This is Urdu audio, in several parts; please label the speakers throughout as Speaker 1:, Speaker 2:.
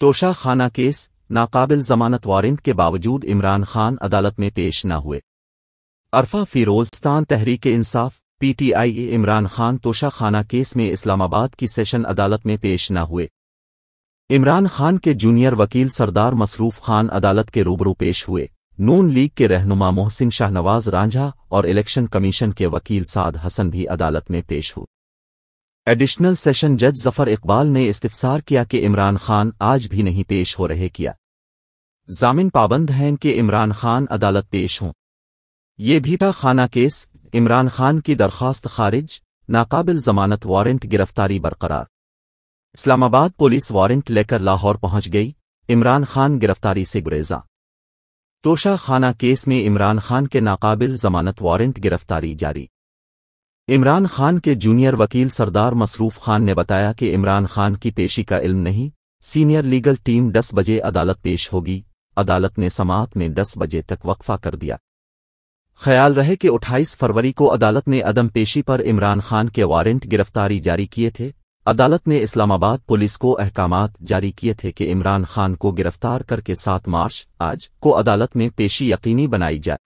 Speaker 1: توشہ خانہ کیس ناقابل ضمانت وارنٹ کے باوجود عمران خان عدالت میں پیش نہ ہوئے۔ عرفہ فیروزستان Tehreek Insaf P T I Imran Khan Tosha Khana case میں اسلام آباد کی سیشن عدالت میں پیش نہ ہوئے۔ عمران خان کے جونیئر وکیل سردار مصروف خان عدالت کے روبرو پیش ہوئے۔ نون لیگ کے رہنما محسن شاہ نواز رانجھا اور الیکشن کمیشن کے وکیل سعد حسن بھی عدالت میں پیش ہوئے۔ ایڈیشنل سیشن جج ظفر اقبال نے استفسار کیا کہ عمران خان آج بھی نہیں پیش ہو رہے، کیا ضامن پابند ہیں کہ عمران خان عدالت پیش ہوں؟ یہ بھی تھا خانہ کیس، عمران خان کی درخواست خارج، ناقابل ضمانت وارنٹ گرفتاری برقرار۔ اسلام آباد پولیس وارنٹ لے کر لاہور پہنچ گئی، عمران خان گرفتاری سے گریزاں۔ توشہ خانہ کیس میں عمران خان کے ناقابل ضمانت وارنٹ گرفتاری جاری۔ عمران خان کے جونیئر وکیل سردار مصروف خان نے بتایا کہ عمران خان کی پیشی کا علم نہیں، سینئر لیگل ٹیم 10 بجے عدالت پیش ہوگی۔ عدالت نے سماعت میں 10 بجے تک وقفہ کر دیا۔ خیال رہے کہ 28 فروری کو عدالت نے عدم پیشی پر عمران خان کے وارنٹ گرفتاری جاری کیے تھے۔ عدالت نے اسلام آباد پولیس کو احکامات جاری کیے تھے کہ عمران خان کو گرفتار کر کے 7 مارچ آج کو عدالت میں پیشی یقینی بنائی جائے۔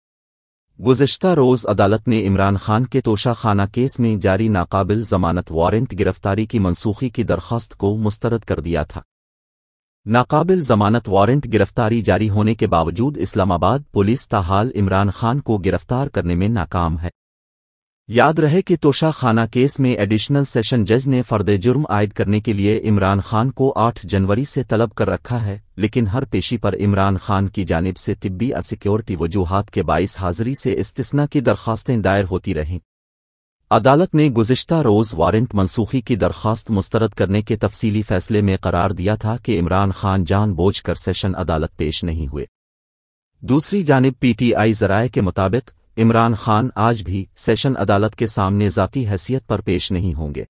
Speaker 1: گزشتہ روز عدالت نے عمران خان کے توشہ خانہ کیس میں جاری ناقابل ضمانت وارنٹ گرفتاری کی منسوخی کی درخواست کو مسترد کر دیا تھا۔ ناقابل ضمانت وارنٹ گرفتاری جاری ہونے کے باوجود اسلام آباد پولیس تاحال عمران خان کو گرفتار کرنے میں ناکام ہے۔ یاد رہے کہ توشہ خانہ کیس میں ایڈیشنل سیشن جج نے فرد جرم عائد کرنے کے لیے عمران خان کو 8 جنوری سے طلب کر رکھا ہے، لیکن ہر پیشی پر عمران خان کی جانب سے طبی سیکیورٹی وجوہات کے باعث حاضری سے استثناء کی درخواستیں دائر ہوتی رہیں۔ عدالت نے گزشتہ روز وارنٹ منسوخی کی درخواست مسترد کرنے کے تفصیلی فیصلے میں قرار دیا تھا کہ عمران خان جان بوجھ کر سیشن عدالت پیش نہیں ہوئے۔ دوسری جانب پی ٹی آئی ذرائع کے مطابق عمران خان آج بھی سیشن عدالت کے سامنے ذاتی حیثیت پر پیش نہیں ہوں گے۔